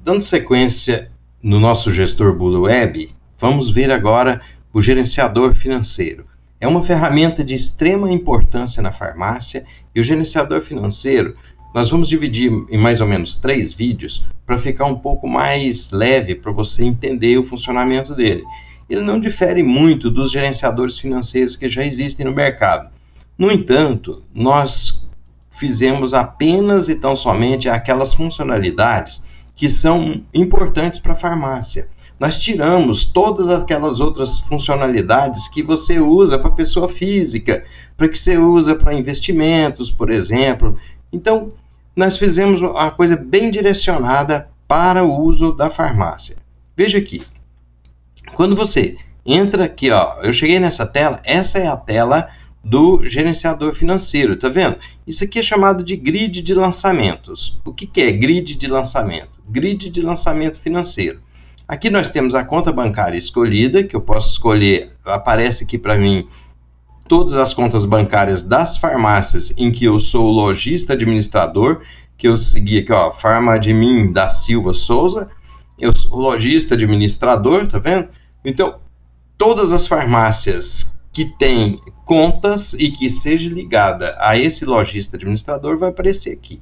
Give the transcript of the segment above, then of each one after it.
Dando sequência no nosso gestor Bula Web, vamos ver agora o gerenciador financeiro. É uma ferramenta de extrema importância na farmácia e o gerenciador financeiro nós vamos dividir em mais ou menos 3 vídeos para ficar um pouco mais leve para você entender o funcionamento dele. Ele não difere muito dos gerenciadores financeiros que já existem no mercado. No entanto, nós fizemos apenas e tão somente aquelas funcionalidades que são importantes para a farmácia. Nós tiramos todas aquelas outras funcionalidades que você usa para pessoa física, para que você usa para investimentos, por exemplo. Então, nós fizemos uma coisa bem direcionada para o uso da farmácia. Veja aqui. Quando você entra aqui, ó, eu cheguei nessa tela, essa é a tela do gerenciador financeiro, tá vendo? Isso aqui é chamado de grid de lançamentos. O que é grid de lançamento? Grid de lançamento financeiro. Aqui nós temos a conta bancária escolhida, que eu posso escolher, aparece aqui para mim todas as contas bancárias das farmácias em que eu sou lojista administrador, que eu segui aqui, ó, Farmadmin da Silva Souza, eu sou lojista administrador, tá vendo? Então, todas as farmácias que têm contas e que seja ligada a esse lojista administrador vai aparecer aqui.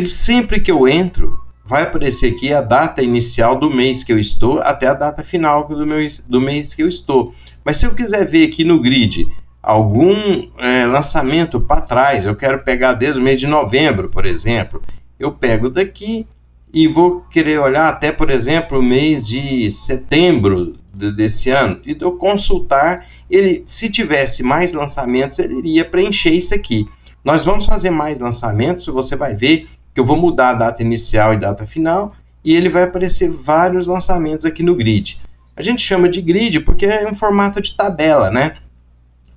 Sempre que eu entro, vai aparecer aqui a data inicial do mês que eu estou até a data final do mês que eu estou. Mas se eu quiser ver aqui no grid algum lançamento para trás, eu quero pegar desde o mês de novembro, por exemplo, eu pego daqui e vou querer olhar até, por exemplo, o mês de setembro desse ano, e eu consultar, se tivesse mais lançamentos, ele iria preencher isso aqui. Nós vamos fazer mais lançamentos, você vai ver que eu vou mudar a data inicial e data final, e ele vai aparecer vários lançamentos aqui no grid. A gente chama de grid porque é um formato de tabela, né?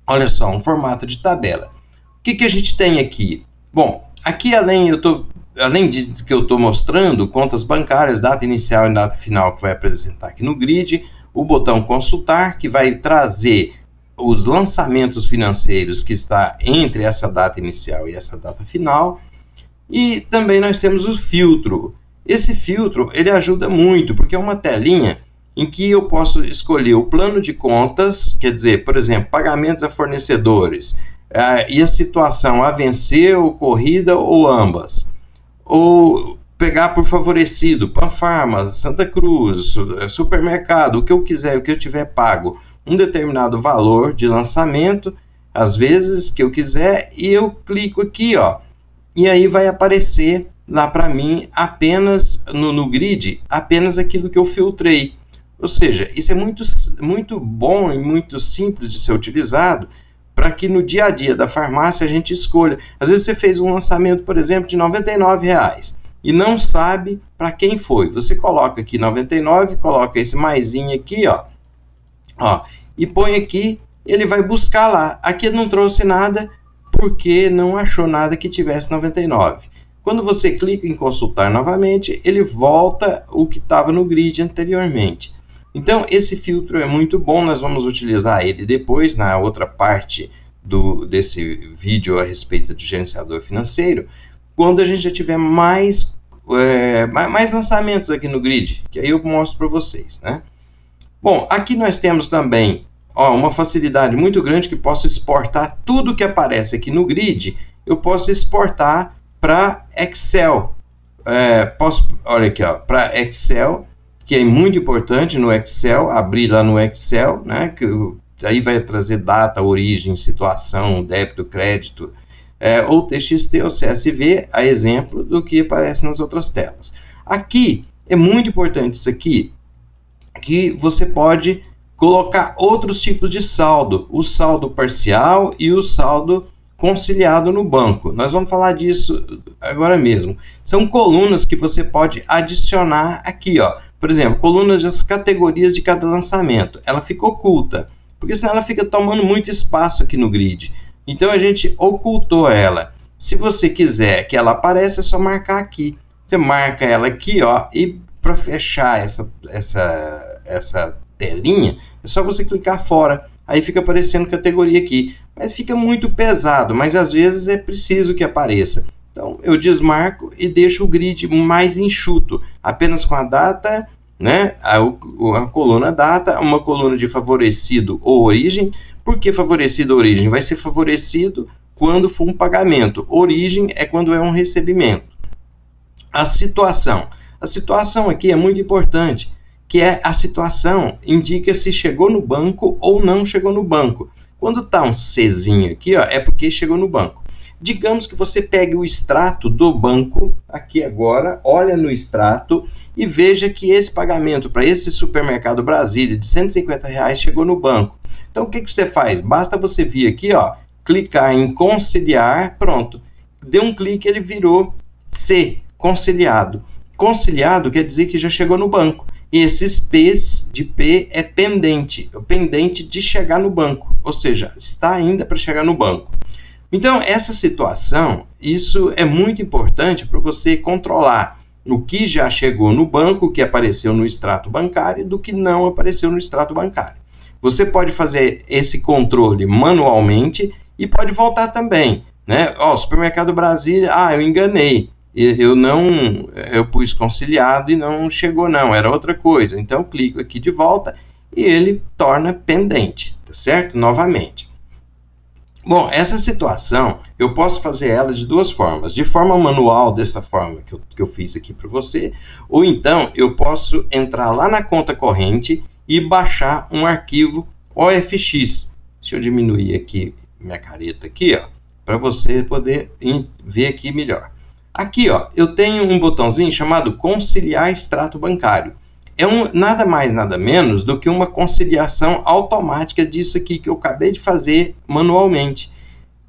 Olha só, um formato de tabela. O que a gente tem aqui? Bom, aqui além de que eu estou mostrando contas bancárias, data inicial e data final que vai apresentar aqui no grid, o botão consultar, que vai trazer os lançamentos financeiros que está entre essa data inicial e essa data final. E também nós temos o filtro. Esse filtro ele ajuda muito, porque é uma telinha em que eu posso escolher o plano de contas, quer dizer, por exemplo, pagamentos a fornecedores, e a situação a vencer, ocorrida ou ambas. Ou pegar por favorecido, Panfarma, Santa Cruz, supermercado, o que eu quiser, o que eu tiver pago, um determinado valor de lançamento, às vezes que eu quiser, e eu clico aqui, ó, e aí vai aparecer lá para mim apenas no grid, apenas aquilo que eu filtrei. Ou seja, isso é muito bom e muito simples de ser utilizado para que no dia a dia da farmácia a gente escolha. Às vezes você fez um lançamento, por exemplo, de R$ 99,00 e não sabe para quem foi. Você coloca aqui 99, coloca esse maisinho aqui, ó, e põe aqui, ele vai buscar lá. Aqui não trouxe nada porque não achou nada que tivesse 99. Quando você clica em consultar novamente, ele volta o que estava no grid anteriormente. Então, esse filtro é muito bom, nós vamos utilizar ele depois, na outra parte desse vídeo a respeito de gerenciador financeiro, quando a gente já tiver mais lançamentos aqui no grid, que aí eu mostro para vocês, né? Bom, aqui nós temos também uma facilidade muito grande que posso exportar tudo que aparece aqui no grid, eu posso exportar para Excel. Olha aqui, para Excel, que é muito importante no Excel, abrir lá no Excel, né, que aí vai trazer data, origem, situação, débito, crédito, ou TXT ou CSV, a exemplo do que aparece nas outras telas. Aqui, é muito importante isso aqui, que você pode colocar outros tipos de saldo, o saldo parcial e o saldo conciliado no banco. Nós vamos falar disso agora mesmo. São colunas que você pode adicionar aqui, ó. Por exemplo, colunas das categorias de cada lançamento. Ela fica oculta, porque senão ela fica tomando muito espaço aqui no grid. Então a gente ocultou ela. Se você quiser que ela apareça, é só marcar aqui. Você marca ela aqui, ó, e para fechar essa telinha, é só você clicar fora. Aí fica aparecendo categoria aqui. Mas fica muito pesado, mas às vezes é preciso que apareça. Então, eu desmarco e deixo o grid mais enxuto, apenas com a data, né, a coluna data, uma coluna de favorecido ou origem. Por que favorecido ou origem? Vai ser favorecido quando for um pagamento. Origem é quando é um recebimento. A situação. A situação aqui é muito importante, que é a situação indica se chegou no banco ou não chegou no banco. Quando está um Czinho aqui, ó, é porque chegou no banco. Digamos que você pegue o extrato do banco, aqui agora, olha no extrato e veja que esse pagamento para esse Supermercado Brasília de R$150 chegou no banco. Então, o que você faz? Basta você vir aqui, ó, clicar em conciliar, pronto. Deu um clique, ele virou C, conciliado. Conciliado quer dizer que já chegou no banco. E esses P's de P é pendente, o pendente de chegar no banco, ou seja, está ainda para chegar no banco. Então, essa situação, isso é muito importante para você controlar o que já chegou no banco, o que apareceu no extrato bancário, do que não apareceu no extrato bancário. Você pode fazer esse controle manualmente e pode voltar também, né? Ó, Supermercado Brasília, eu enganei. Eu pus conciliado e não chegou não, era outra coisa. Então, clico aqui de volta e ele torna pendente, tá certo? Novamente. Bom, essa situação, eu posso fazer ela de duas formas. De forma manual, dessa forma que eu fiz aqui para você, ou então eu posso entrar lá na conta corrente e baixar um arquivo OFX. Deixa eu diminuir aqui minha careta aqui, ó, para você poder ver aqui melhor. Aqui, ó, eu tenho um botãozinho chamado conciliar extrato bancário. É nada mais, nada menos do que uma conciliação automática disso aqui que eu acabei de fazer manualmente.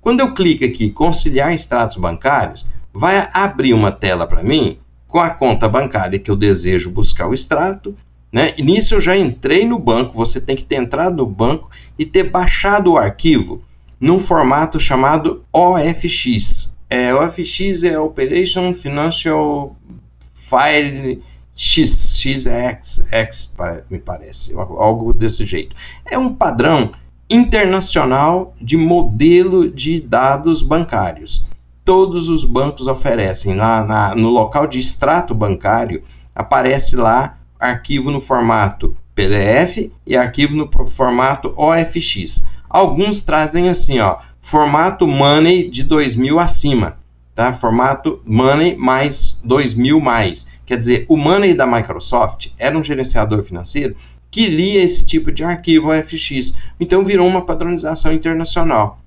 Quando eu clico aqui, conciliar extratos bancários, vai abrir uma tela para mim com a conta bancária que eu desejo buscar o extrato, né? E nisso eu já entrei no banco, você tem que ter entrado no banco e ter baixado o arquivo num formato chamado OFX. OFX é Operation Financial File XXX, me parece, algo desse jeito. É um padrão internacional de modelo de dados bancários. Todos os bancos oferecem lá no local de extrato bancário, aparece lá arquivo no formato PDF e arquivo no formato OFX. Alguns trazem assim, ó, formato Money de 2000 acima, tá? Formato Money mais 2000 mais. Quer dizer, o Money da Microsoft era um gerenciador financeiro que lia esse tipo de arquivo OFX. Então, virou uma padronização internacional.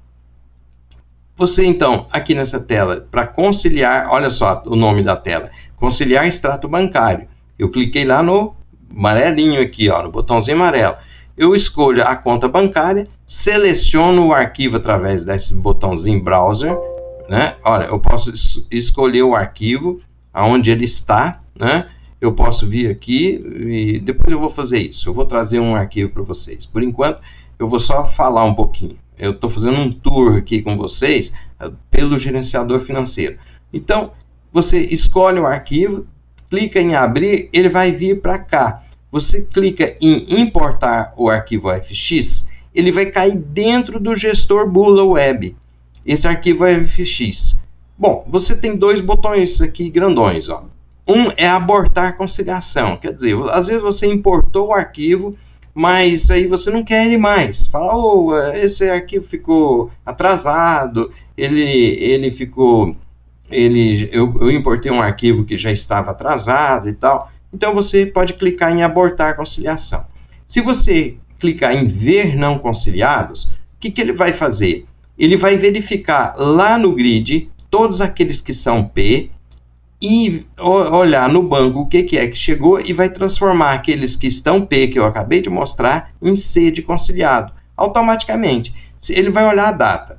Você, então, aqui nessa tela, para conciliar, olha só o nome da tela, conciliar extrato bancário. Eu cliquei lá no amarelinho aqui, ó, no botãozinho amarelo. Eu escolho a conta bancária, seleciono o arquivo através desse botãozinho browser, né? Olha, eu posso escolher o arquivo, aonde ele está, né? Eu posso vir aqui e depois eu vou fazer isso. Eu vou trazer um arquivo para vocês. Por enquanto, eu vou só falar um pouquinho. Eu estou fazendo um tour aqui com vocês pelo gerenciador financeiro. Então, você escolhe o arquivo, clica em abrir, ele vai vir para cá. Você clica em importar o arquivo OFX, ele vai cair dentro do gestor Bula Web. Esse arquivo é OFX. Bom, você tem dois botões aqui grandões, ó. Um é abortar conciliação, quer dizer, às vezes você importou o arquivo, mas aí você não quer ele mais. Fala, esse arquivo ficou atrasado, eu importei um arquivo que já estava atrasado e tal. Então você pode clicar em abortar conciliação. Se você clicar em ver não conciliados, o que ele vai fazer? Ele vai verificar lá no grid todos aqueles que são P e olhar no banco o que é que chegou e vai transformar aqueles que estão P, que eu acabei de mostrar, em C de conciliado, automaticamente. Ele vai olhar a data.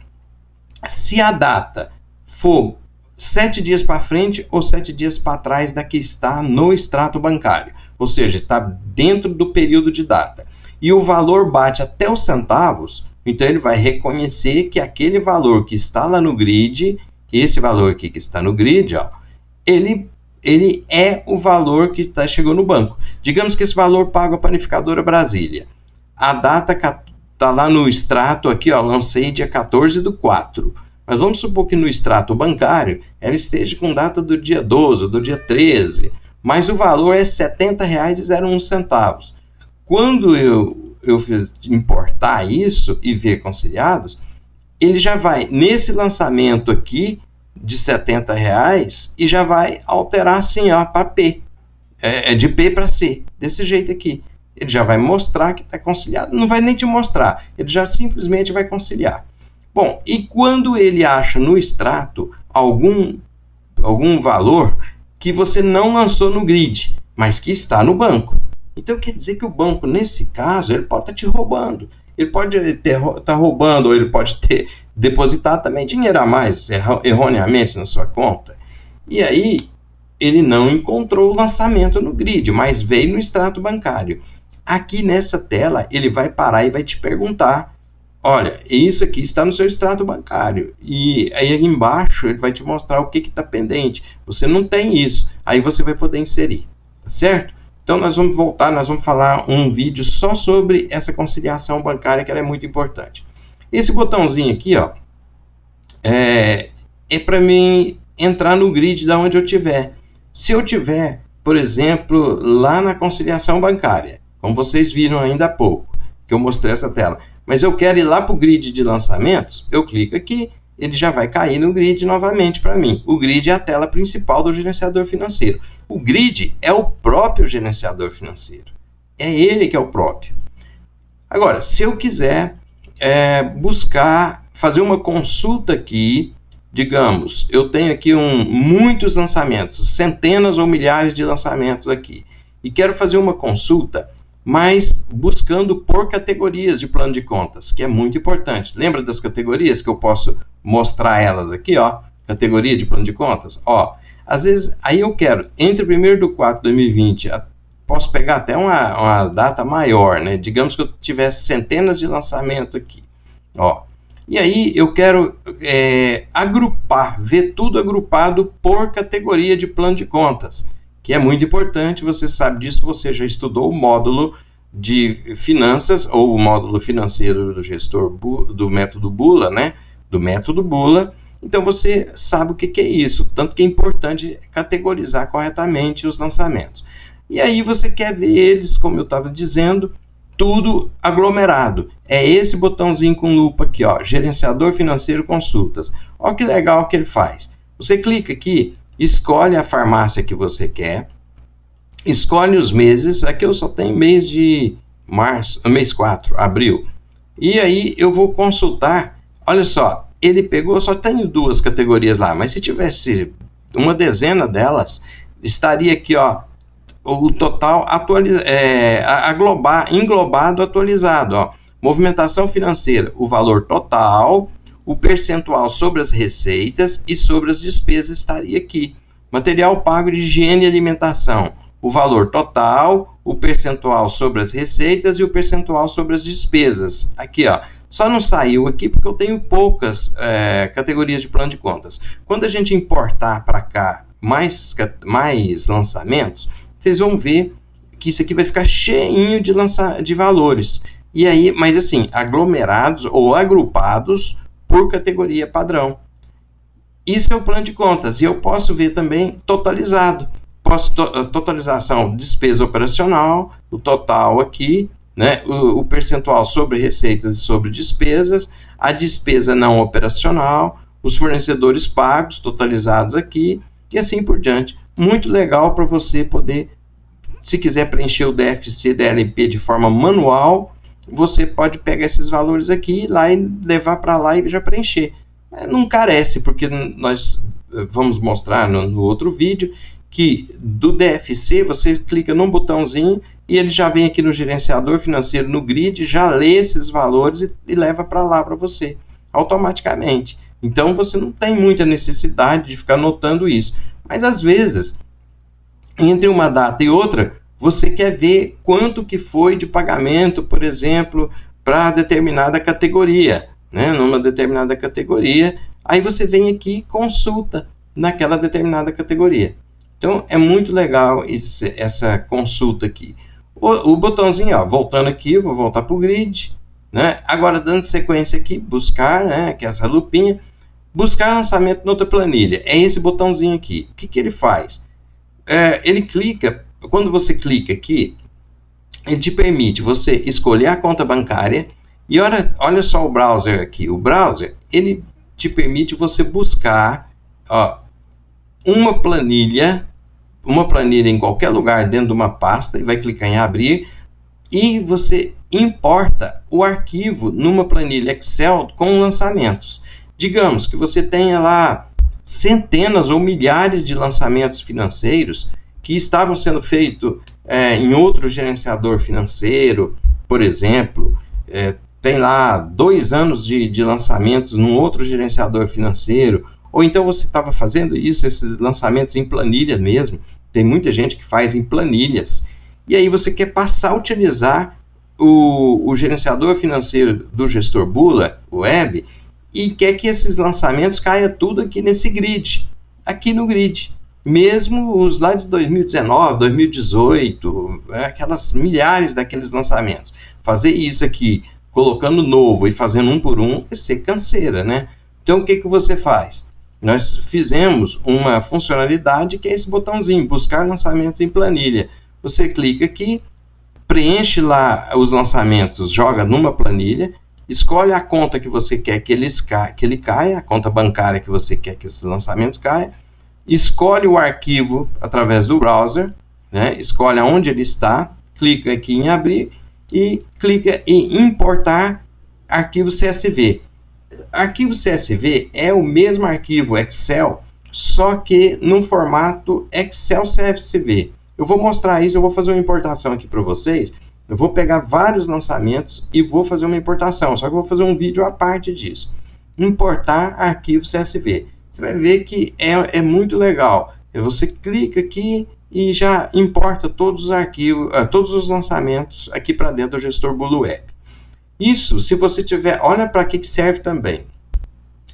Se a data for 7 dias para frente ou 7 dias para trás da que está no extrato bancário, ou seja, está dentro do período de data, e o valor bate até os centavos, então ele vai reconhecer que aquele valor que está lá no grid, esse valor aqui que está no grid, ó, ele é o valor que chegou no banco. Digamos que esse valor paga a Panificadora Brasília. A data está lá no extrato aqui, ó, lancei dia 14/4. Mas vamos supor que no extrato bancário ela esteja com data do dia 12, do dia 13, mas o valor é R$ 70,01. Quando eu importar isso e ver conciliados, ele já vai nesse lançamento aqui de R$ 70 e já vai alterar assim, ó, para P. De P para C, desse jeito aqui. Ele já vai mostrar que está conciliado, não vai nem te mostrar, ele já simplesmente vai conciliar. Bom, e quando ele acha no extrato algum valor que você não lançou no grid, mas que está no banco. Então quer dizer que o banco, nesse caso, ele pode estar te roubando. Ele pode estar roubando, ou ele pode ter depositado também dinheiro a mais, erroneamente na sua conta. E aí, ele não encontrou o lançamento no grid, mas veio no extrato bancário. Aqui nessa tela, ele vai parar e vai te perguntar: olha, isso aqui está no seu extrato bancário. E aí embaixo ele vai te mostrar o que está pendente. Você não tem isso. Aí você vai poder inserir. Tá certo? Então nós vamos voltar, nós vamos falar um vídeo só sobre essa conciliação bancária, que ela é muito importante. Esse botãozinho aqui, ó, é para mim entrar no grid da onde eu tiver. Se eu tiver, por exemplo, lá na conciliação bancária, como vocês viram ainda há pouco, que eu mostrei essa tela, mas eu quero ir lá para o grid de lançamentos, eu clico aqui, ele já vai cair no grid novamente para mim. O grid é a tela principal do gerenciador financeiro. O grid é o próprio gerenciador financeiro. É ele que é o próprio. Agora, se eu quiser buscar, fazer uma consulta aqui, digamos, eu tenho aqui muitos lançamentos, centenas ou milhares de lançamentos aqui, e quero fazer uma consulta, mas buscando por categorias de plano de contas, que é muito importante. Lembra das categorias que eu posso mostrar elas aqui, ó? Categoria de plano de contas, ó. Às vezes, aí eu quero, entre 1º de 4 de 2020, posso pegar até uma data maior, né? Digamos que eu tivesse centenas de lançamento aqui, ó. E aí eu quero agrupar, ver tudo agrupado por categoria de plano de contas, que é muito importante. Você sabe disso, você já estudou o módulo de finanças, ou o módulo financeiro do gestor do método Bula, né? Do método Bula. Então você sabe o que é isso, tanto que é importante categorizar corretamente os lançamentos. E aí você quer ver eles, como eu estava dizendo, tudo aglomerado. É esse botãozinho com lupa aqui, ó, gerenciador financeiro consultas. Olha que legal que ele faz. Você clica aqui, escolhe a farmácia que você quer, escolhe os meses. Aqui eu só tenho mês de março, mês 4, abril. E aí eu vou consultar. Olha só, ele pegou, só tenho 2 categorias lá, mas se tivesse uma dezena delas, estaria aqui, ó, o total englobado, atualizado, ó. Movimentação financeira, o valor total, o percentual sobre as receitas e sobre as despesas estaria aqui. Material pago de higiene e alimentação, o valor total, o percentual sobre as receitas e o percentual sobre as despesas. Aqui, ó. Só não saiu aqui porque eu tenho poucas categorias de plano de contas. Quando a gente importar para cá mais lançamentos, vocês vão ver que isso aqui vai ficar cheinho de valores. E aí, mas assim, aglomerados ou agrupados por categoria padrão. Isso é o plano de contas. E eu posso ver também totalizado. Totalização, despesa operacional, o total aqui, né? O percentual sobre receitas e sobre despesas, a despesa não operacional, os fornecedores pagos totalizados aqui e assim por diante. Muito legal para você poder, se quiser preencher o DFC da LP de forma manual, você pode pegar esses valores aqui, ir lá e levar para lá e já preencher. Não carece, porque nós vamos mostrar no outro vídeo que do DFC você clica num botãozinho e ele já vem aqui no gerenciador financeiro, no grid, já lê esses valores e leva para lá para você, automaticamente. Então você não tem muita necessidade de ficar anotando isso. Mas às vezes, entre uma data e outra, você quer ver quanto que foi de pagamento, por exemplo, para determinada categoria, né? Numa determinada categoria, aí você vem aqui e consulta naquela determinada categoria. Então é muito legal essa consulta aqui. O botãozinho, ó, voltando aqui, eu vou voltar para o grid, né? Agora dando sequência aqui, buscar, né? Que é essa lupinha. buscar lançamento em outra planilha. É esse botãozinho aqui. O que, que ele faz? Ele clica, quando você clica aqui, ele te permite você escolher a conta bancária e olha só o browser aqui. O browser, ele te permite você buscar uma planilha em qualquer lugar dentro de uma pasta e vai clicar em abrir e você importa o arquivo numa planilha Excel com lançamentos. Digamos que você tenha lá centenas ou milhares de lançamentos financeiros que estavam sendo feitos em outro gerenciador financeiro, por exemplo, tem lá 2 anos de lançamentos num outro gerenciador financeiro, ou então você estava fazendo esses lançamentos em planilha mesmo, tem muita gente que faz em planilhas, e aí você quer passar a utilizar o gerenciador financeiro do gestor Bula Web, e quer que esses lançamentos caia tudo aqui nesse grid, aqui no grid. Mesmo os lá de 2019, 2018, aquelas milhares daqueles lançamentos. Fazer isso aqui, colocando novo e fazendo um por um, vai ser canseira, né? Então, o que, que você faz? Nós fizemos uma funcionalidade que é esse botãozinho, buscar lançamentos em planilha. Você clica aqui, preenche lá os lançamentos, joga numa planilha, escolhe a conta que você quer que ele caia, a conta bancária que você quer que esse lançamento caia, escolhe o arquivo através do browser, né? Escolhe onde ele está, clica aqui em abrir e clica em importar arquivo CSV. Arquivo CSV é o mesmo arquivo Excel, só que no formato Excel CSV. Eu vou mostrar isso, eu vou fazer uma importação aqui para vocês. Eu vou pegar vários lançamentos e vou fazer uma importação, só que eu vou fazer um vídeo à parte disso. Importar arquivo CSV. Você vai ver que é muito legal. Você clica aqui e já importa todos os arquivos, todos os lançamentos aqui para dentro do gestor Bula Web. Isso, se você tiver, olha para que serve também.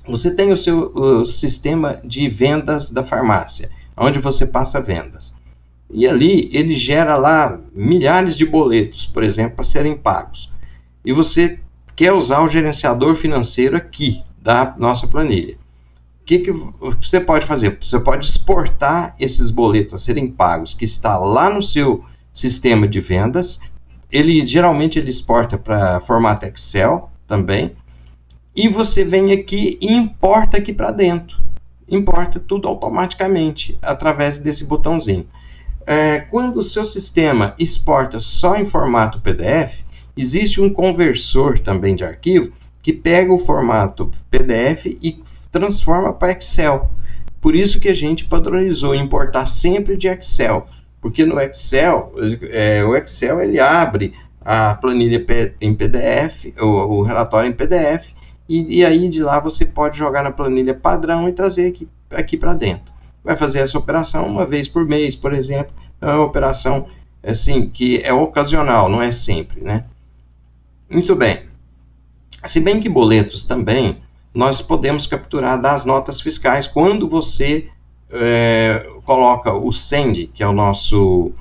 Você tem o seu sistema de vendas da farmácia, onde você passa vendas. E ali ele gera lá milhares de boletos, por exemplo, para serem pagos. E você quer usar o gerenciador financeiro aqui da nossa planilha. O que você pode fazer? Você pode exportar esses boletos a serem pagos que está lá no seu sistema de vendas. Geralmente ele exporta para formato Excel também. E você vem aqui e importa aqui para dentro. Importa tudo automaticamente através desse botãozinho. Quando o seu sistema exporta só em formato PDF, existe um conversor também de arquivo que pega o formato PDF e transforma para Excel. Por isso que a gente padronizou importar sempre de Excel, porque no Excel, o Excel ele abre a planilha em PDF, o relatório em PDF, e aí de lá você pode jogar na planilha padrão e trazer aqui para dentro. Vai fazer essa operação uma vez por mês, por exemplo. É uma operação assim, que é ocasional, não é sempre, né? Muito bem. Se bem que boletos também, nós podemos capturar das notas fiscais quando você coloca o Send, que é o nosso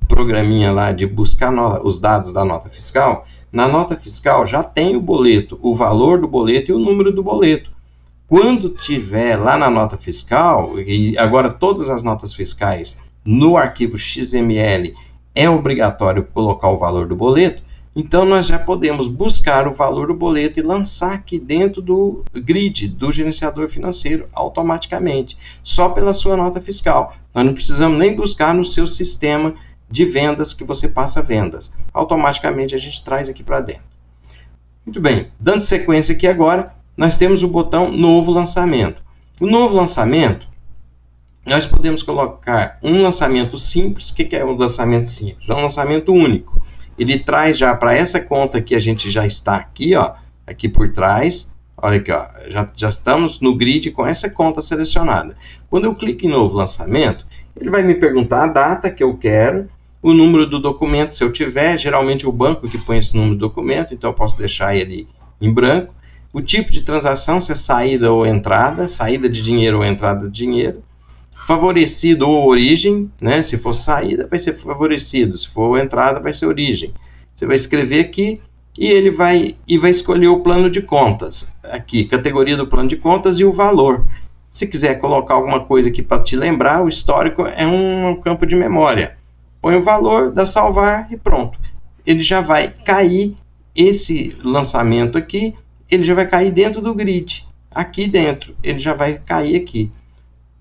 programinha lá de buscar os dados da nota fiscal. Na nota fiscal já tem o boleto, o valor do boleto e o número do boleto. Quando tiver lá na nota fiscal, e agora todas as notas fiscais no arquivo XML é obrigatório colocar o valor do boleto, então nós já podemos buscar o valor do boleto e lançar aqui dentro do grid do gerenciador financeiro automaticamente, só pela sua nota fiscal. Nós não precisamos nem buscar no seu sistema de vendas que você passa vendas. Automaticamente a gente traz aqui para dentro. Muito bem, dando sequência aqui agora, nós temos o botão Novo Lançamento. O Novo Lançamento, nós podemos colocar um lançamento simples. O que é um lançamento simples? É um lançamento único. Ele traz já para essa conta que a gente já está aqui, ó, aqui por trás. Olha aqui, ó, já estamos no grid com essa conta selecionada. Quando eu clico em Novo Lançamento, ele vai me perguntar a data que eu quero, o número do documento, se eu tiver, geralmente o banco que põe esse número do documento, então eu posso deixar ele em branco. O tipo de transação, se é saída ou entrada, saída de dinheiro ou entrada de dinheiro. Favorecido ou origem, né? Se for saída, vai ser favorecido. Se for entrada, vai ser origem. Você vai escrever aqui e ele vai escolher o plano de contas, aqui, categoria do plano de contas e o valor. Se quiser colocar alguma coisa aqui para te lembrar, o histórico é um campo de memória. Põe o valor, dá salvar e pronto. Ele já vai cair, esse lançamento aqui, ele já vai cair dentro do grid. Aqui dentro, ele já vai cair aqui.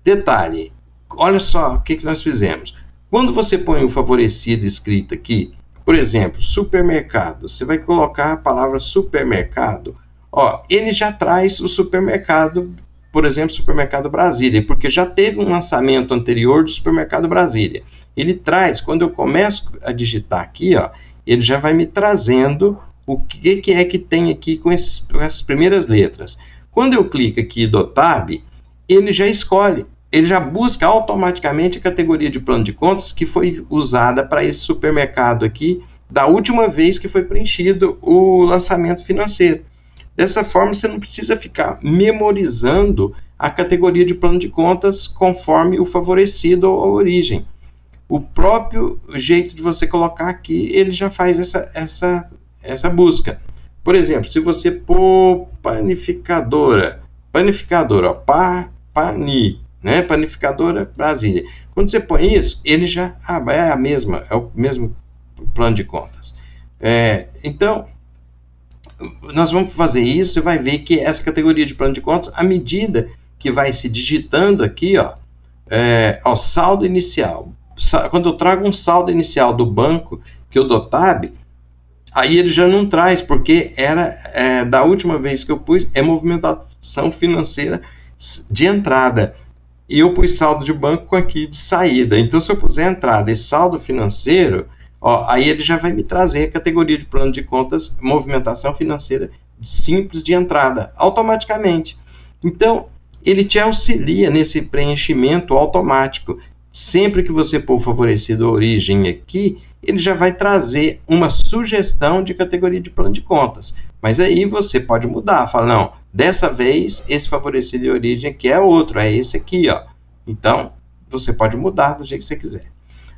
Detalhe, olha só o que nós fizemos. Quando você põe o favorecido escrito aqui, por exemplo, supermercado, você vai colocar a palavra supermercado, ó, ele já traz o supermercado, por exemplo, Supermercado Brasília, porque já teve um lançamento anterior do Supermercado Brasília. Ele traz, quando eu começo a digitar aqui, ó, ele já vai me trazendo o que é que tem aqui com essas primeiras letras. Quando eu clico aqui do Tab, ele já escolhe, ele já busca automaticamente a categoria de plano de contas que foi usada para esse supermercado aqui, da última vez que foi preenchido o lançamento financeiro. Dessa forma, você não precisa ficar memorizando a categoria de plano de contas conforme o favorecido ou a origem. O próprio jeito de você colocar aqui, ele já faz essa busca. Por exemplo, se você pôr panificadora, ó, Pani, né? Panificadora Brasília. Quando você põe isso, ele já é o mesmo plano de contas. Então, nós vamos fazer isso, você vai ver que essa categoria de plano de contas, à medida que vai se digitando aqui, ó, saldo inicial. Quando eu trago um saldo inicial do banco, que eu dou Tab, aí ele já não traz, porque era da última vez que eu pus, movimentação financeira de entrada. E eu pus saldo de banco aqui de saída. Então, se eu puser entrada e saldo financeiro, ó, aí ele já vai me trazer a categoria de plano de contas, movimentação financeira simples de entrada, automaticamente. Então, ele te auxilia nesse preenchimento automático. Sempre que você pôr favorecido a origem aqui, ele já vai trazer uma sugestão de categoria de plano de contas. Mas aí você pode mudar, fala, não, dessa vez esse favorecido de origem aqui é outro, é esse aqui, ó. Então, você pode mudar do jeito que você quiser.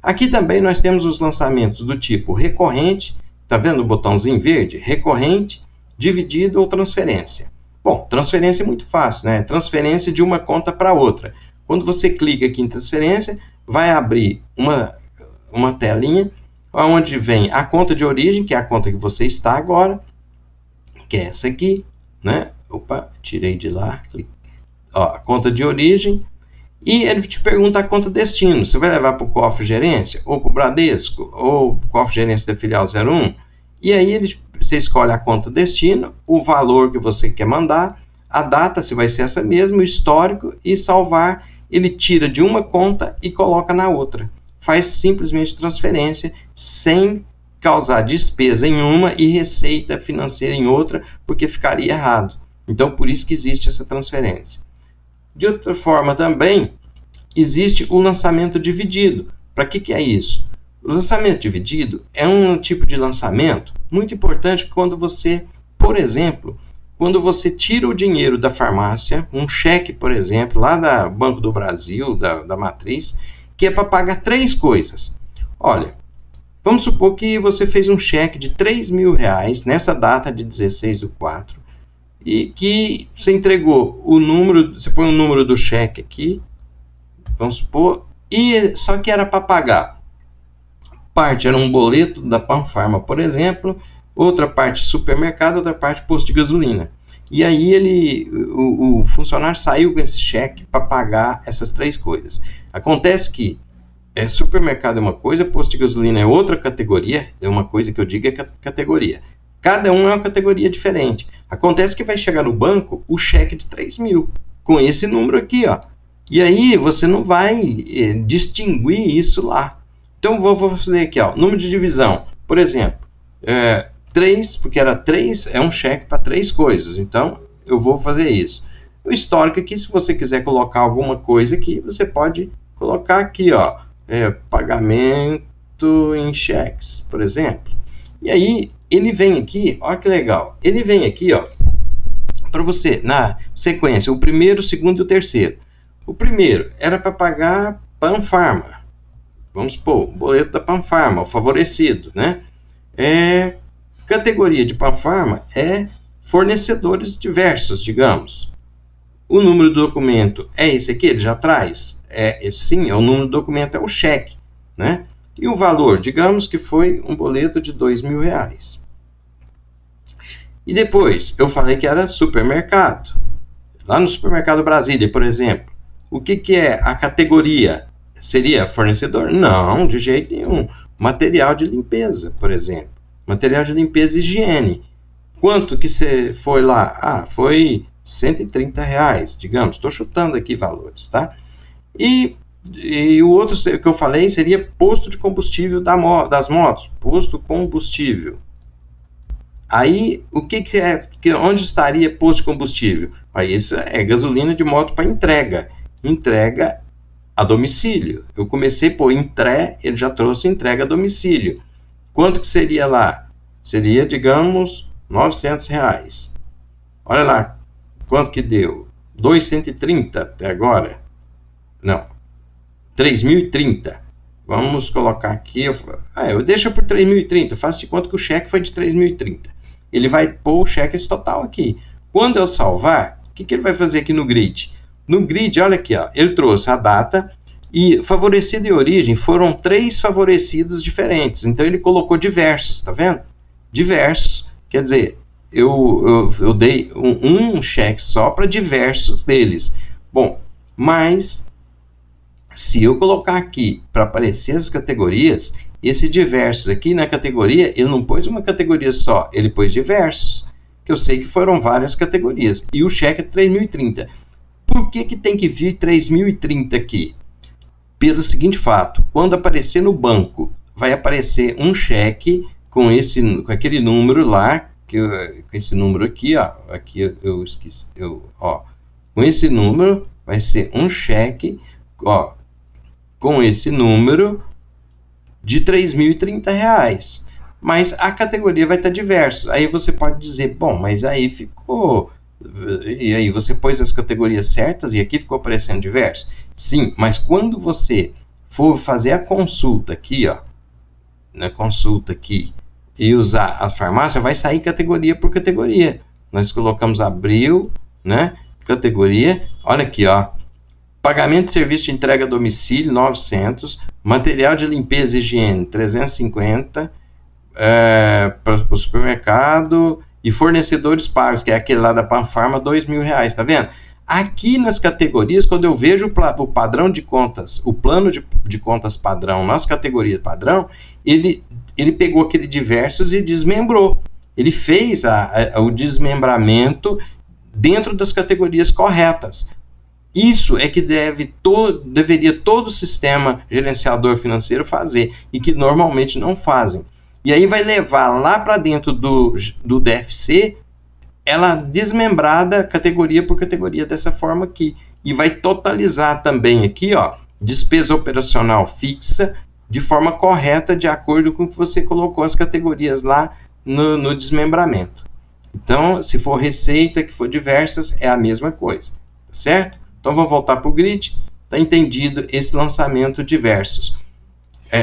Aqui também nós temos os lançamentos do tipo recorrente, tá vendo o botãozinho verde? Recorrente, dividido ou transferência. Bom, transferência é muito fácil, né? Transferência de uma conta para outra. Quando você clica aqui em transferência, vai abrir uma telinha, onde vem a conta de origem, que é a conta que você está agora, que é essa aqui, né? Opa, tirei de lá. Ó, a conta de origem. E ele te pergunta a conta destino. Você vai levar para o cofre gerência, ou para o Bradesco, ou para o cofre gerência da filial 01. E aí você escolhe a conta destino, o valor que você quer mandar, a data, se vai ser essa mesma, o histórico, e salvar. Ele tira de uma conta e coloca na outra. Faz simplesmente transferência, sem causar despesa em uma e receita financeira em outra, porque ficaria errado. Então, por isso que existe essa transferência. De outra forma também, existe o lançamento dividido. Para que é isso? O lançamento dividido é um tipo de lançamento muito importante quando você, por exemplo, quando você tira o dinheiro da farmácia, um cheque, por exemplo, lá da Banco do Brasil, da Matriz, que é para pagar 3 coisas. Olha, vamos supor que você fez um cheque de R$3.000 nessa data de 16/4 e que você entregou o número, você põe o número do cheque aqui, vamos supor, e só que era para pagar. Parte era um boleto da Panfarma, por exemplo, outra parte supermercado, outra parte posto de gasolina. E aí o funcionário saiu com esse cheque para pagar essas 3 coisas. Acontece que supermercado é uma coisa, posto de gasolina é outra categoria, é uma coisa que eu digo é categoria. Cada um é uma categoria diferente. Acontece que vai chegar no banco o cheque de 3.000, com esse número aqui, ó. E aí você não vai distinguir isso lá. Então vou fazer aqui, ó, número de divisão. Por exemplo, 3, porque era 3, é um cheque para 3 coisas. Então eu vou fazer isso. O histórico aqui, se você quiser colocar alguma coisa aqui, você pode colocar aqui, ó, pagamento em cheques, por exemplo. E aí ele vem aqui, olha que legal. Ele vem aqui, ó, para você, na sequência, o primeiro, o segundo e o terceiro. O primeiro era para pagar Panfarma. Vamos supor, o boleto da Panfarma, o favorecido, né? Categoria de Panfarma é fornecedores diversos, digamos. O número do documento é esse aqui, ele já traz? Sim, o número do documento é o cheque, né? E o valor, digamos que foi um boleto de R$2.000. E depois, eu falei que era supermercado. Lá no Supermercado Brasília, por exemplo, o que é a categoria? Seria fornecedor? Não, de jeito nenhum. Material de limpeza, por exemplo. Material de limpeza e higiene. Quanto que você foi lá? Ah, foi R$130, digamos. Estou chutando aqui valores, tá? E o outro que eu falei seria posto de combustível das motos. Posto combustível. Aí, o que é? Onde estaria posto de combustível? Aí, isso é gasolina de moto para entrega. Entrega a domicílio. Eu comecei por ele já trouxe entrega a domicílio. Quanto que seria lá? Seria, digamos, R$900. Olha lá, quanto que deu? 230 até agora. Não, 3.030. Vamos colocar aqui, eu deixo por 3.030, faço de conta que o cheque foi de 3.030. Ele vai pôr o cheque esse total aqui. Quando eu salvar, o que ele vai fazer aqui no grid? No grid, olha aqui, ó, ele trouxe a data e favorecido e origem foram 3 favorecidos diferentes. Então ele colocou diversos, tá vendo? Diversos, quer dizer, eu dei um cheque só para diversos deles. Bom, mas se eu colocar aqui para aparecer as categorias, esse diversos aqui na categoria, ele não pôs uma categoria só, ele pôs diversos, que eu sei que foram várias categorias, e o cheque é 3.030. Por que tem que vir 3.030 aqui? Pelo seguinte fato, quando aparecer no banco, vai aparecer um cheque com aquele número lá, com esse número aqui, ó, aqui eu esqueci, com esse número vai ser um cheque, ó, com esse número de R$3.030, mas a categoria vai estar diversos. Aí você pode dizer, bom, mas aí ficou, e aí você pôs as categorias certas e aqui ficou aparecendo diversos? Sim, mas quando você for fazer a consulta aqui, ó, na consulta aqui, e usar a farmácia, vai sair categoria por categoria. Nós colocamos abril, né, categoria, olha aqui, ó, pagamento de serviço de entrega a domicílio, 900. Material de limpeza e higiene, 350. Para o supermercado. E fornecedores pagos, que é aquele lá da Panfarma, R$2.000. Tá vendo? Aqui nas categorias, quando eu vejo o padrão de contas, o plano de contas padrão, nas categorias padrão, ele pegou aquele diversos e desmembrou. Ele fez o desmembramento dentro das categorias corretas. Isso é que deveria todo o sistema gerenciador financeiro fazer, e que normalmente não fazem. E aí vai levar lá para dentro do DFC, ela desmembrada categoria por categoria dessa forma aqui. E vai totalizar também aqui, ó, despesa operacional fixa, de forma correta, de acordo com o que você colocou as categorias lá no desmembramento. Então, se for receita, que for diversas, é a mesma coisa, tá certo? Então vamos voltar para o grid. Está entendido esse lançamento diversos.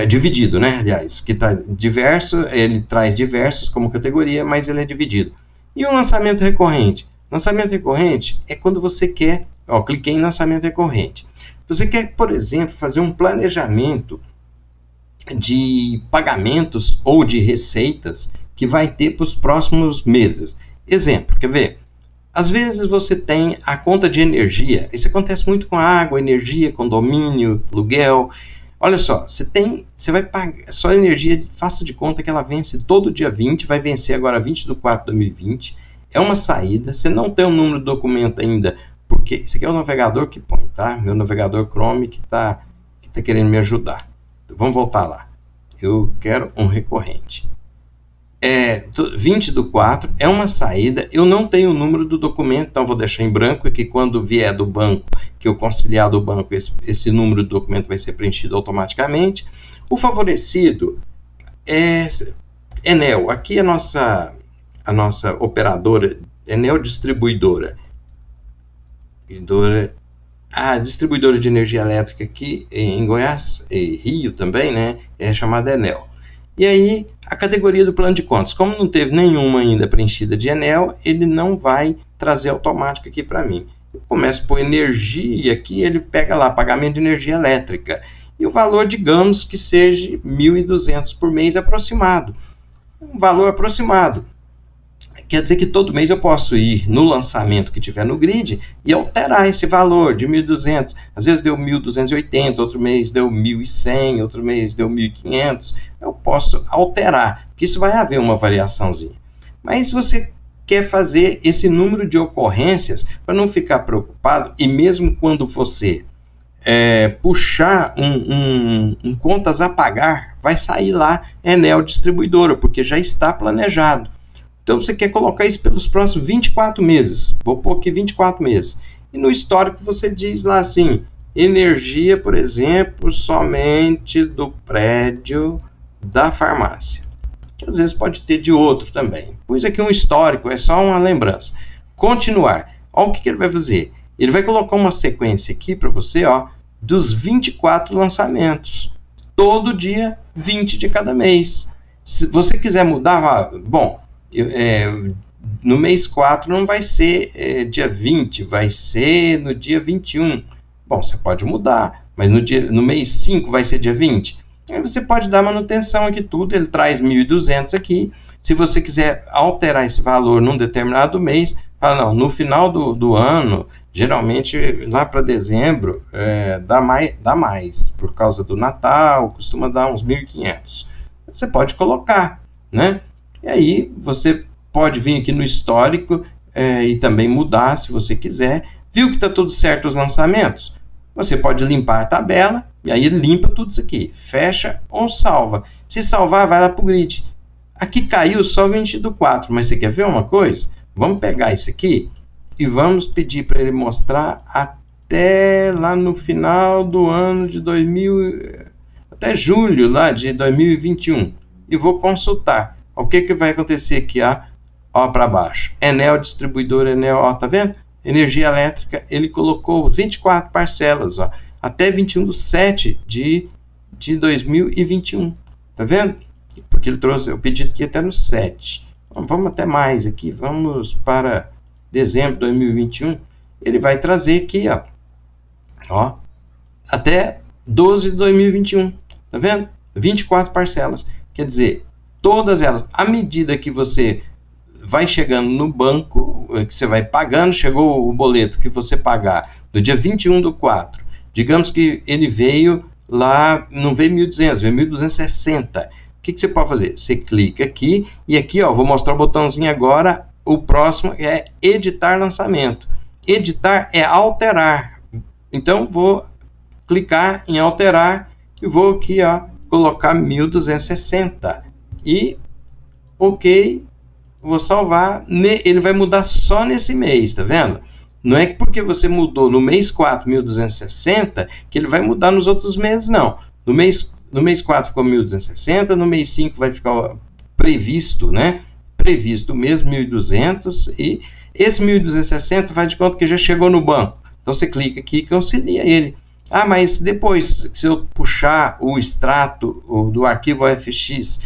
Dividido, né? Aliás, que está diverso, ele traz diversos como categoria, mas ele é dividido. E o lançamento recorrente? Lançamento recorrente é quando você quer, cliquei em lançamento recorrente. Você quer, por exemplo, fazer um planejamento de pagamentos ou de receitas que vai ter para os próximos meses. Exemplo, quer ver? Às vezes você tem a conta de energia, isso acontece muito com água, energia, condomínio, aluguel. Olha só, você vai pagar só a energia, faça de conta que ela vence todo dia 20, vai vencer agora 20/4/2020. É uma saída, você não tem o número do documento ainda, porque esse aqui é o navegador que põe, tá? Meu navegador Chrome que tá querendo me ajudar. Então, vamos voltar lá. Eu quero um recorrente. 20/4 é uma saída, eu não tenho o número do documento, então vou deixar em branco, e que quando vier do banco, que eu conciliar do banco, esse número do documento vai ser preenchido automaticamente. O favorecido é Enel, aqui a nossa operadora, Enel Distribuidora, a distribuidora de energia elétrica aqui em Goiás, e Rio também, né, é chamada Enel. E aí, a categoria do plano de contas, como não teve nenhuma ainda preenchida de Enel, ele não vai trazer automático aqui para mim. Eu começo por energia aqui, ele pega lá, pagamento de energia elétrica. E o valor, digamos que seja 1.200 por mês aproximado. Um valor aproximado. Quer dizer que todo mês eu posso ir no lançamento que tiver no grid e alterar esse valor de 1.200. Às vezes deu 1.280, outro mês deu 1.100, outro mês deu 1.500. Eu posso alterar, porque isso vai haver uma variaçãozinha. Mas você quer fazer esse número de ocorrências para não ficar preocupado, e mesmo quando você puxar um contas a pagar, vai sair lá Enel Distribuidora, porque já está planejado. Então você quer colocar isso pelos próximos 24 meses. Vou pôr aqui 24 meses. E no histórico você diz lá assim, energia, por exemplo, somente do prédio da farmácia. Que às vezes pode ter de outro também. Pois aqui um histórico, é só uma lembrança. Continuar. Olha o que ele vai fazer. Ele vai colocar uma sequência aqui para você, ó, dos 24 lançamentos. Todo dia, 20 de cada mês. Se você quiser mudar, bom, no mês 4 não vai ser dia 20, vai ser no dia 21. Bom, você pode mudar, mas no mês 5 vai ser dia 20. Aí você pode dar manutenção aqui tudo, ele traz 1.200 aqui. Se você quiser alterar esse valor num determinado mês, fala, não, no final do ano, geralmente lá para dezembro, dá mais, por causa do Natal, costuma dar uns 1.500. Você pode colocar, né? E aí você pode vir aqui no histórico e também mudar se você quiser. Viu que está tudo certo os lançamentos? Você pode limpar a tabela e aí limpa tudo isso aqui. Fecha ou salva. Se salvar, vai lá para o grid. Aqui caiu só 20 do 4, mas você quer ver uma coisa? Vamos pegar isso aqui e vamos pedir para ele mostrar até lá no final do ano de até julho lá de 2021. E vou consultar. O que vai acontecer aqui, ó para baixo? Enel Distribuidora, Enel, ó, tá vendo? Energia elétrica, ele colocou 24 parcelas, ó, até 21/7 de 2021. Tá vendo? Porque ele trouxe o pedido aqui até no 7. Vamos até mais aqui, vamos para dezembro de 2021. Ele vai trazer aqui, ó, até 12 de 2021. Tá vendo? 24 parcelas. Quer dizer, todas elas, à medida que você vai chegando no banco, que você vai pagando, chegou o boleto que você pagar no dia 21 do 4, digamos que ele veio lá, não veio 1.200, veio 1.260. O que você pode fazer? Você clica aqui, e aqui, ó, vou mostrar o botãozinho agora, o próximo é editar lançamento. Editar é alterar. Então, vou clicar em alterar, e vou aqui, ó, colocar 1.260. E, ok, vou salvar, ele vai mudar só nesse mês, tá vendo? Não é porque você mudou no mês 4, 1.260, que ele vai mudar nos outros meses, não. No mês 4 ficou 1.260, no mês 5 vai ficar previsto, né? Previsto mesmo 1.200, e esse 1.260 faz de conta que já chegou no banco. Então você clica aqui e auxilia ele. Ah, mas depois, se eu puxar o extrato do arquivo OFX,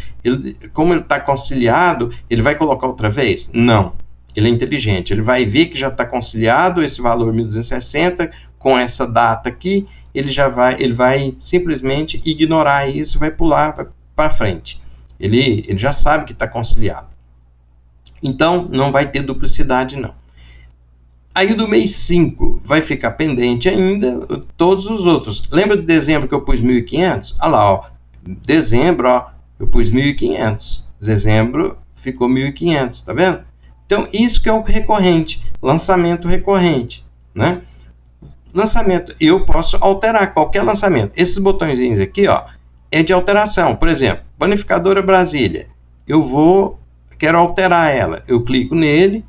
como ele está conciliado, ele vai colocar outra vez? Não. Ele é inteligente. Ele vai ver que já está conciliado esse valor 1.260 com essa data aqui. Ele vai simplesmente ignorar isso e vai pular para frente. Ele já sabe que está conciliado. Então, não vai ter duplicidade, não. Aí do mês 5 vai ficar pendente ainda todos os outros. Lembra de dezembro que eu pus 1.500? Olha lá, ó. Dezembro, ó, eu pus 1.500. Dezembro ficou 1.500, tá vendo? Então, isso que é o recorrente, lançamento recorrente, né? Lançamento, eu posso alterar qualquer lançamento. Esses botõezinhos aqui, ó, é de alteração. Por exemplo, Panificadora Brasília. Quero alterar ela. Eu clico nele.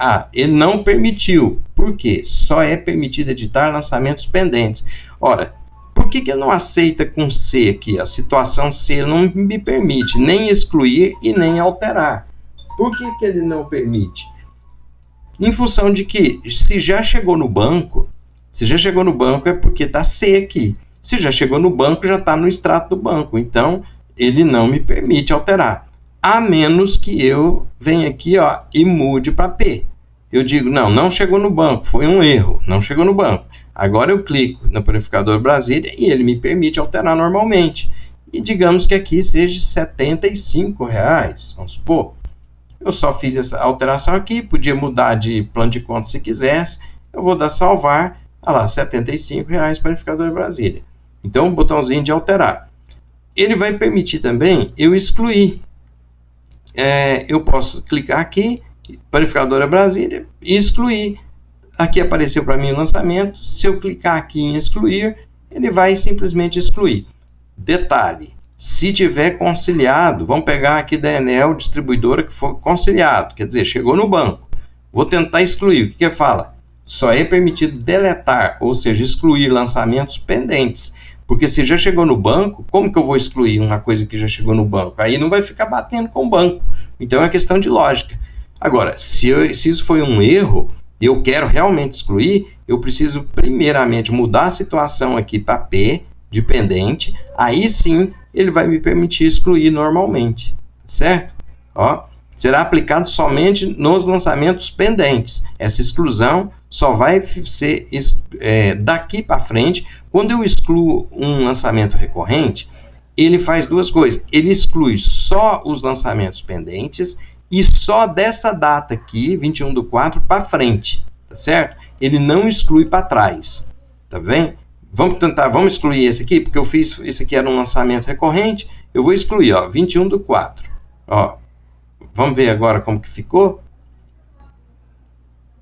Ah, ele não permitiu. Por quê? Só é permitido editar lançamentos pendentes. Ora, por que ele não aceita com C aqui? A situação C ele não me permite nem excluir e nem alterar. Por que ele não permite? Em função de que, se já chegou no banco é porque está C aqui. Se já chegou no banco, já está no extrato do banco. Então, ele não me permite alterar, a menos que eu venha aqui, ó, e mude para P. Eu digo, não chegou no banco, foi um erro, não chegou no banco. Agora eu clico no Panificadora Brasília e ele me permite alterar normalmente. E digamos que aqui seja R$ 75, vamos supor. Eu só fiz essa alteração aqui, podia mudar de plano de conta se quisesse. Eu vou dar salvar, olha lá, R$ 75 Panificadora Brasília. Então, o botãozinho de alterar. Ele vai permitir também eu excluir. Eu posso clicar aqui, Panificadora Brasília, e excluir. Aqui apareceu para mim o lançamento. Se eu clicar aqui em excluir, ele vai simplesmente excluir. Detalhe, se tiver conciliado, vamos pegar aqui da Enel, distribuidora que for conciliado, quer dizer, chegou no banco. Vou tentar excluir. O que fala? Só é permitido deletar, ou seja, excluir lançamentos pendentes. Porque se já chegou no banco, como que eu vou excluir uma coisa que já chegou no banco? Aí não vai ficar batendo com o banco. Então é questão de lógica. Agora, se isso foi um erro, eu quero realmente excluir, eu preciso primeiramente mudar a situação aqui para P, de pendente, aí sim ele vai me permitir excluir normalmente, certo? Ó, será aplicado somente nos lançamentos pendentes. Essa exclusão só vai ser daqui para frente. Quando eu excluo um lançamento recorrente, ele faz duas coisas. Ele exclui só os lançamentos pendentes e só dessa data aqui, 21/4, para frente, tá certo? Ele não exclui para trás, tá bem? Vamos excluir esse aqui, porque eu fiz, esse aqui era um lançamento recorrente, eu vou excluir, ó, 21/4. Ó, vamos ver agora como que ficou.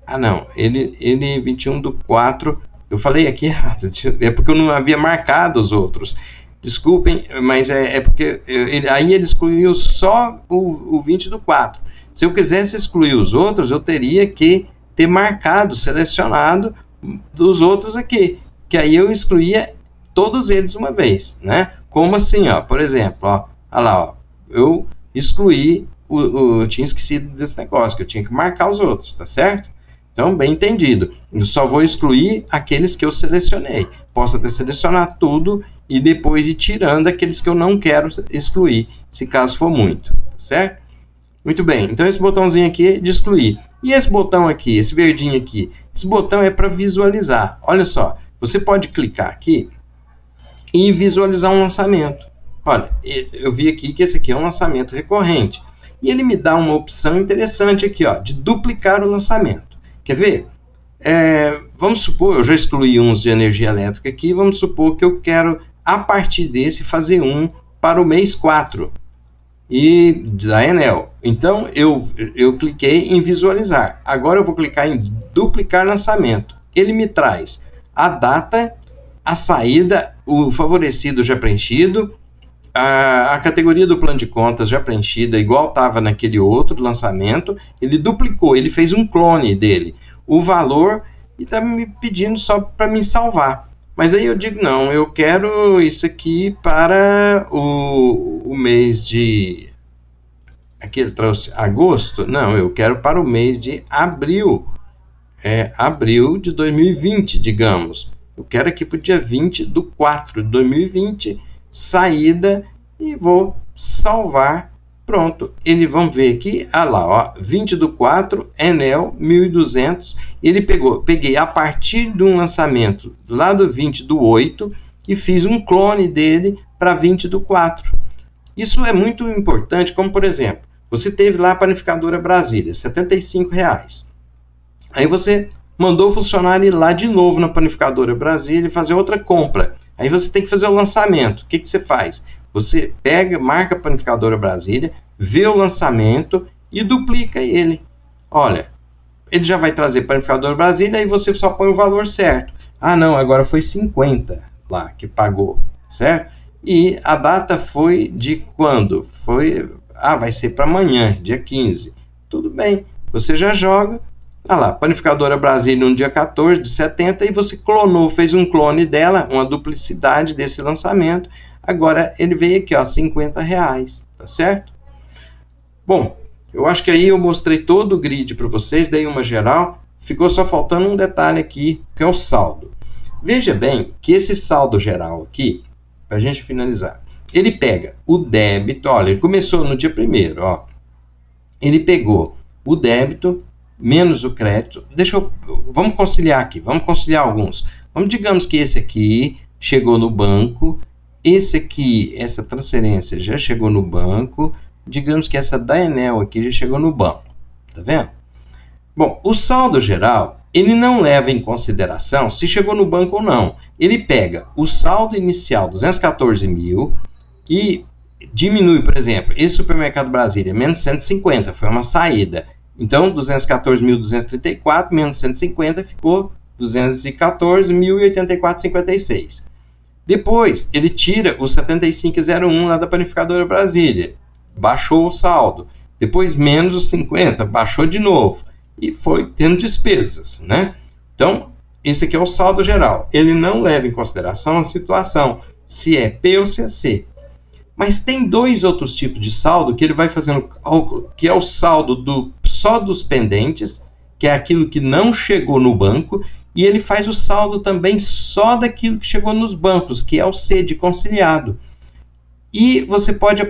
Ah, não, ele 21/4, eu falei aqui errado, é porque eu não havia marcado os outros. Desculpem, mas é porque aí ele excluiu só o 20/4. Se eu quisesse excluir os outros, eu teria que ter marcado, selecionado dos outros aqui, que aí eu excluía todos eles uma vez, né? Como assim, ó, por exemplo, ó, olha lá, ó, eu excluí, eu tinha esquecido desse negócio, que eu tinha que marcar os outros, tá certo? Então, bem entendido, eu só vou excluir aqueles que eu selecionei. Posso até selecionar tudo e depois ir tirando aqueles que eu não quero excluir, se caso for muito, tá certo? Muito bem, então esse botãozinho aqui é de excluir. E esse botão aqui, esse verdinho aqui, esse botão é para visualizar. Olha só, você pode clicar aqui e visualizar um lançamento. Olha, eu vi aqui que esse aqui é um lançamento recorrente. E ele me dá uma opção interessante aqui, ó, de duplicar o lançamento. Quer ver? Vamos supor, eu já excluí uns de energia elétrica aqui, vamos supor que eu quero, a partir desse, fazer um para o mês 4 e da Enel. Então, eu cliquei em visualizar. Agora eu vou clicar em duplicar lançamento. Ele me traz a data, a saída, o favorecido já preenchido, a categoria do plano de contas já preenchida, igual estava naquele outro lançamento. Ele duplicou, ele fez um clone dele, o valor, e está me pedindo só para me salvar. Mas aí eu digo, não, eu quero isso aqui para o mês de... Aqui ele trouxe agosto? Não, eu quero para o mês de abril. Abril de 2020, digamos. Eu quero aqui para o dia 20/4 de 2020, saída, e vou salvar. Pronto, vamos ver aqui, lá, ó, 20/4, Enel, 1.200, ele peguei a partir de um lançamento lá do 20/8 e fiz um clone dele para 20/4. Isso é muito importante, como por exemplo, você teve lá a Panificadora Brasília, R$ 75. Aí você mandou o funcionário ir lá de novo na Panificadora Brasília e fazer outra compra. Aí você tem que fazer o lançamento. O que você faz? Você marca a Panificadora Brasília, vê o lançamento e duplica ele. Olha, ele já vai trazer Panificadora Brasília e você só põe o valor certo. Ah, não, agora foi 50 lá que pagou, certo? E a data foi de quando? Vai ser para amanhã, dia 15. Tudo bem, você já joga. Lá, Panificadora Brasília no dia 14 de 70 e você clonou, fez um clone dela, uma duplicidade desse lançamento. Agora ele veio aqui, ó, R$ 50, tá certo? Bom, eu acho que aí eu mostrei todo o grid para vocês, dei uma geral. Ficou só faltando um detalhe aqui, que é o saldo. Veja bem que esse saldo geral aqui, para a gente finalizar, ele pega o débito, olha, ele começou no dia 1º, ó. Ele pegou o débito menos o crédito. Vamos conciliar aqui, vamos conciliar alguns. Digamos que esse aqui chegou no banco, esse aqui, essa transferência já chegou no banco, digamos que essa da Enel aqui já chegou no banco, tá vendo? Bom, o saldo geral, ele não leva em consideração se chegou no banco ou não. Ele pega o saldo inicial, 214 mil, e diminui, por exemplo, esse Supermercado Brasília, menos 150, foi uma saída. Então, 214.234 menos 150 ficou 214.084,56. Depois, ele tira o 7501 lá da Panificadora Brasília, baixou o saldo. Depois, menos os 50, baixou de novo. E foi tendo despesas, né? Então, esse aqui é o saldo geral. Ele não leva em consideração a situação, se é P ou se é C. Mas tem dois outros tipos de saldo que ele vai fazendo cálculo, que é o saldo só dos pendentes, que é aquilo que não chegou no banco, e ele faz o saldo também só daquilo que chegou nos bancos, que é o C, de conciliado. E você pode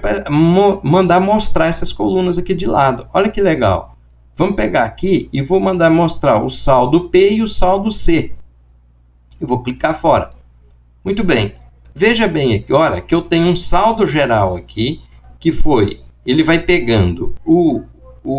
mandar mostrar essas colunas aqui de lado. Olha que legal. Vamos pegar aqui e vou mandar mostrar o saldo P e o saldo C. Eu vou clicar fora. Muito bem. Veja bem agora que eu tenho um saldo geral aqui, que foi, ele vai pegando o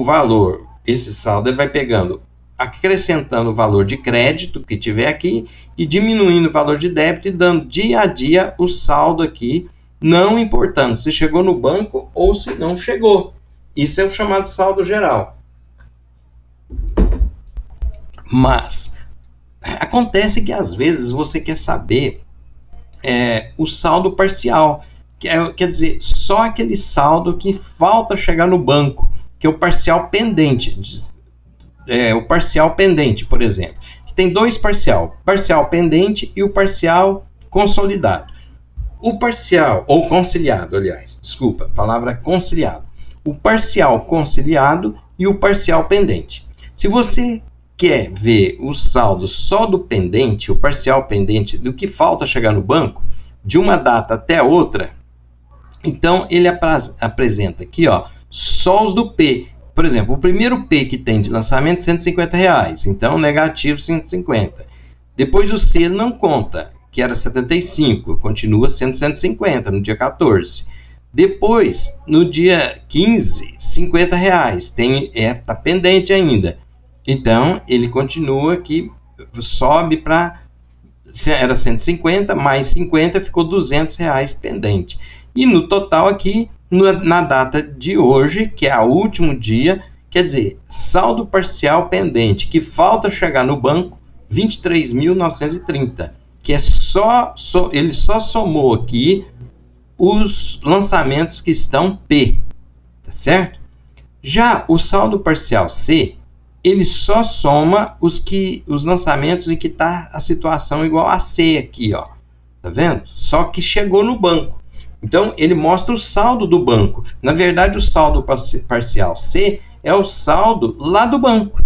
valor, esse saldo ele vai pegando, acrescentando o valor de crédito que tiver aqui e diminuindo o valor de débito e dando dia a dia o saldo aqui, não importando se chegou no banco ou se não chegou. Isso é o chamado saldo geral. Mas acontece que às vezes você quer saber o saldo parcial, quer dizer, só aquele saldo que falta chegar no banco, que é o parcial pendente. O parcial pendente, por exemplo, que tem dois parcial pendente e o parcial consolidado. O parcial, ou conciliado, aliás, desculpa, a palavra conciliado. O parcial conciliado e o parcial pendente. Se você quer ver o saldo só do pendente, o parcial pendente, do que falta chegar no banco, de uma data até outra, então ele apresenta aqui, ó, só os do P. Por exemplo, o primeiro P que tem de lançamento é R$150, então negativo 150. Depois o C não conta, que era 75, continua sendo 150 no dia 14. Depois, no dia 15, R$50, tá pendente ainda. Então, ele continua aqui, sobe para, era 150, mais 50, ficou R$200 pendente. E no total aqui, na data de hoje, que é o último dia, quer dizer, saldo parcial pendente, que falta chegar no banco, 23.930, que é ele só somou aqui os lançamentos que estão P, tá certo? Já o saldo parcial C, ele só soma os lançamentos em que está a situação igual a C aqui, ó. Tá vendo? Só que chegou no banco. Então, ele mostra o saldo do banco. Na verdade, o saldo parcial C é o saldo lá do banco.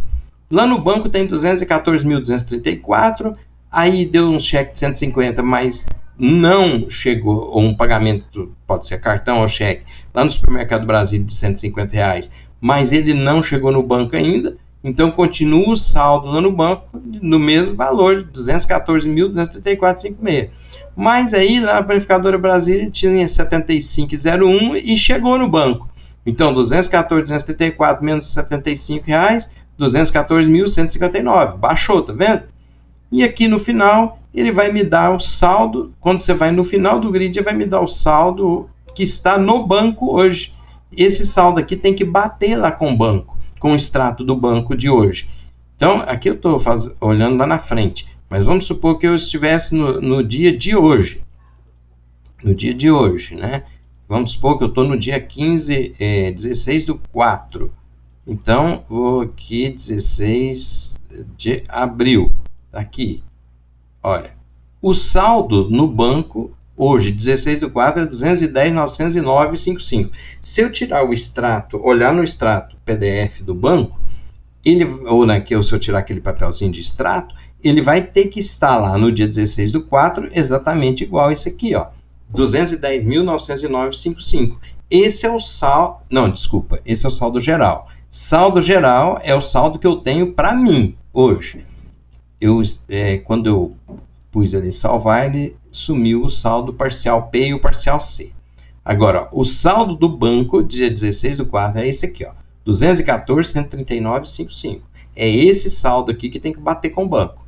Lá no banco tem 214.234, aí deu um cheque de 150, mas não chegou, ou um pagamento, pode ser cartão ou cheque, lá no Supermercado Brasília de R$150, mas ele não chegou no banco ainda. Então, continua o saldo lá no banco no mesmo valor, 214.234,56. Mas aí, lá na Panificadora Brasília, tinha 75,01 e chegou no banco. Então, 214.234 menos R$75, 214.159. Baixou, tá vendo? E aqui no final, ele vai me dar o saldo. Quando você vai no final do grid, ele vai me dar o saldo que está no banco hoje. Esse saldo aqui tem que bater lá com o banco, com o extrato do banco de hoje. Então, aqui eu estou olhando lá na frente, mas vamos supor que eu estivesse no dia de hoje. No dia de hoje, né? Vamos supor que eu estou no dia 16/4. Então, vou aqui, 16 de abril. Tá aqui. Olha, o saldo no banco hoje, 16/4, é 210.909,55. Se eu tirar o extrato, olhar no extrato PDF do banco, se eu tirar aquele papelzinho de extrato, ele vai ter que estar lá no dia 16/4, exatamente igual esse aqui, ó. 210.909,55. Esse é o saldo, não, desculpa, esse é o saldo geral. Saldo geral é o saldo que eu tenho para mim hoje. Quando eu pus ali salvar, ele sumiu o saldo parcial P e o parcial C. Agora, o saldo do banco, dia 16/4, é esse aqui, ó, 214.139,55. É esse saldo aqui que tem que bater com o banco.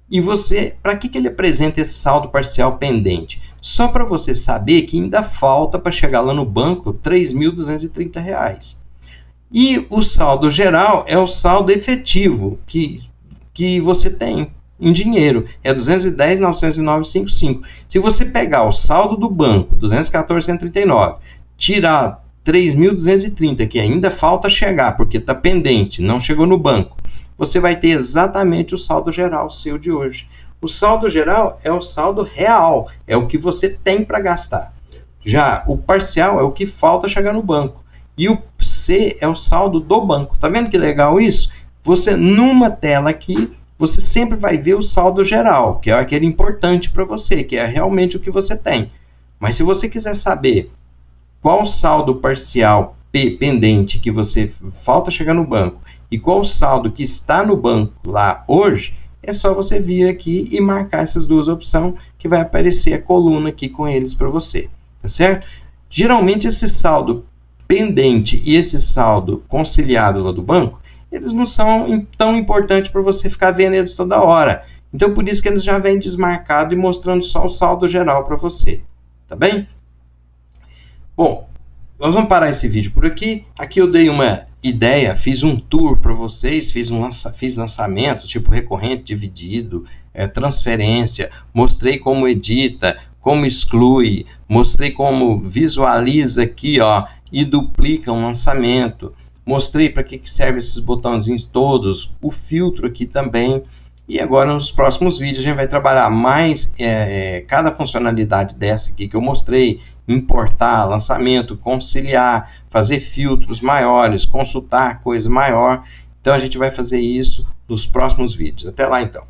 E você, para que ele apresenta esse saldo parcial pendente? Só para você saber que ainda falta para chegar lá no banco R$ 3.230. E o saldo geral é o saldo efetivo que você tem em dinheiro. É 210.909,55. Se você pegar o saldo do banco, 214.139, tirar 3.230, que ainda falta chegar, porque está pendente, não chegou no banco, você vai ter exatamente o saldo geral seu de hoje. O saldo geral é o saldo real, é o que você tem para gastar. Já o parcial é o que falta chegar no banco. E o C é o saldo do banco. Tá vendo que legal isso? Você, numa tela aqui, você sempre vai ver o saldo geral, que é aquele importante para você, que é realmente o que você tem. Mas se você quiser saber qual saldo parcial pendente que você falta chegar no banco e qual o saldo que está no banco lá hoje, é só você vir aqui e marcar essas duas opções que vai aparecer a coluna aqui com eles para você, tá certo? Geralmente esse saldo pendente e esse saldo conciliado lá do banco, eles não são tão importantes para você ficar vendo eles toda hora. Então por isso que eles já vêm desmarcado e mostrando só o saldo geral para você, tá bem? Bom, nós vamos parar esse vídeo por aqui. Aqui eu dei uma ideia, fiz um tour para vocês, fiz lançamentos, tipo recorrente, dividido, transferência, mostrei como edita, como exclui, mostrei como visualiza aqui, ó, e duplica um lançamento, mostrei para que serve esses botãozinhos todos, o filtro aqui também. E agora nos próximos vídeos a gente vai trabalhar mais cada funcionalidade dessa aqui que eu mostrei: importar, lançamento, conciliar, fazer filtros maiores, consultar coisa maior. Então a gente vai fazer isso nos próximos vídeos. Até lá então.